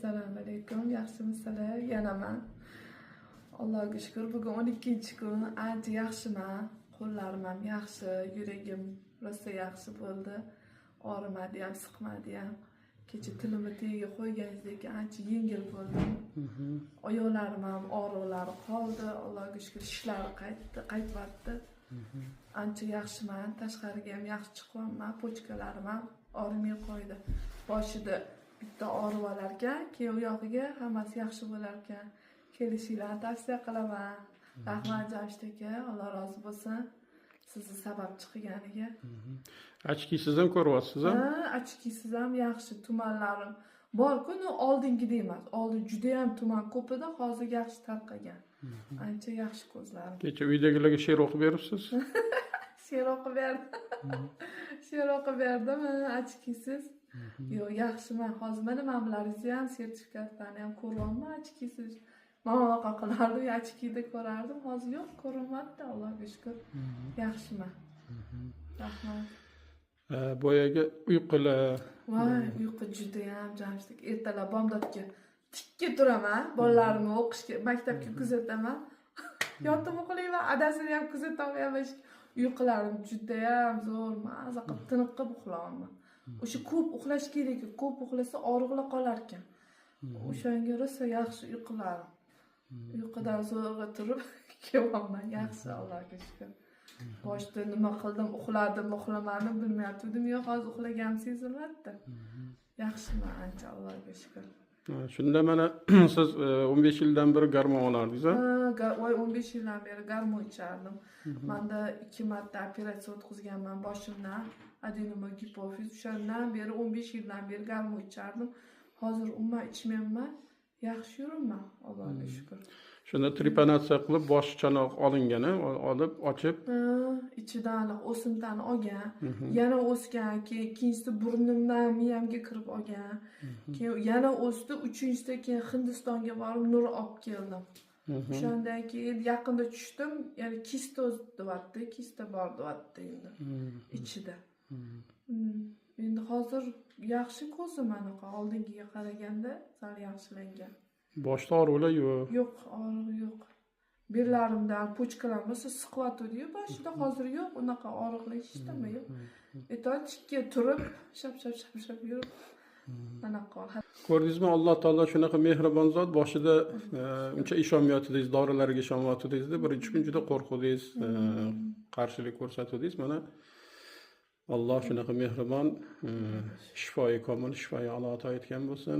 Assalomu alaykum. Yaxshimisizlar? Yana men. Allohga shukr. Bugun 12-kun. Ancha yaxshiman. Qo'llarim ham yaxshi, yuragim rosa yaxshi bo'ldi. Og'rimadi ham, siqmadi ham. Kecha tilimni tagiga qo'yganizdek ancha yengil bo'ldim. Oyoqlarim ham og'riqlari qoldi. Allohga shukr, ishlari qaytibdi. Ancha yaxshiman. Tashqariga ham yaxshi chiqyapman. Pochkalarim ham og'rimay qo'ydi. Boshida bitta og'rib olar ekan, keyin u yog'iga hammasi yaxshi bo'lar ekan. Kelishinglarni tavsiya qilaman. Rahmat Jamshid aka, Alloh rozi bo'lsin. Sizni sababchi qilganiga. Ochkisiz ham ko'ryapsiz a? Ha, ochkisiz ham yaxshi, tumanlarim bor-ku, oldingidek emas. Oldin juda ham tuman ko'p edi, hozir yaxshi tarqagan. Ancha yaxshi ko'zlarim. Kecha uydagilarga she'r o'qib beribsiz? She'r o'qib berdim. She'r o'qib berdim, ochkisiz. Yo'q, yaxshiman. Hozir mana mamlaringizni ham, sertifikatlarni ham ko'ryapman, ochkisiz. Mana qilardim, ochkida ko'rardim. Hozir yo'q, ko'rinmadi, Allohga shukr. Yaxshiman. Rahmat. Boyaga uyqular. Voy, uyqu juda ham Jamshid. Ertalab bomdodga tikka turaman, bolalarimni o'qishga, maktabga kuzataman. Yotib uxlayman, adasini ham kuzatolmayman. Uyqularim juda ham zo'r, maza qilib tiniq qilib uxlayman. O'sha ko'p uxlash kerak, ko'p uxlasa og'riqlar qolar ekan. O'shanga rosa yaxshi uyqularim. Uyqudan zo'rg'a turib kelyapman, yaxshi, Allohga shukr. Boshda nima qildim, uxladim, uxlamadim bilmayotgandim. Yo'q, hozir uxlaganim sezilmadi. Yaxshiman ancha, Allohga shukr. Shunda mana siz 15 yildan beri garmon olardingiz a? Voy, 15 yildan beri garmon ichardim. Menda 2 marta operatsiya o'tkazganman boshimdan. Adenoma gipofiz. O'shandan beri 15 yildan beri garmon ichardim. Hozir umuman ichmayman. Yaxshi yuribman, Allohga shukr. Shunda trepanatsiya qilib bosh chanoq olingan, olib ochib, ichidan o'simtani olgan, yana o'sgan, keyin ikkinchisi burnimdan miyamga kirib olgan. Keyin yana o'sdi, uchinchisida keyin Hindistonga borib nur olib keldim. O'shandan keyin yaqinda tushdim, ya'ni kistoz deyapti, kista bor deyapti endi ichida. Endi hozir yaxshi ko'zim anaqa oldingiga qaraganda sal yaxshilangan. Boshda og'riqlar yo'q. Yo'q, og'riq yo'q. Bellarimdan pochkalarim rosa siqyotdi-yu boshida, hozir yo'q, unaqa og'riqlar hech nima yo'q. Tikka turib, shap yurib anaqa. Ko'rdingizmi, Alloh taolo shunaqa mehribon zot, boshida uncha ishonmayotdingiz, dorilarga ishonmayotdingiz, birinchi kun juda qo'rqdingiz, qarshilik ko'rsatdingiz. Mana Alloh shunaqa mehribon, shifoyi komil, shifoyi alo ato etgan bo'lsin.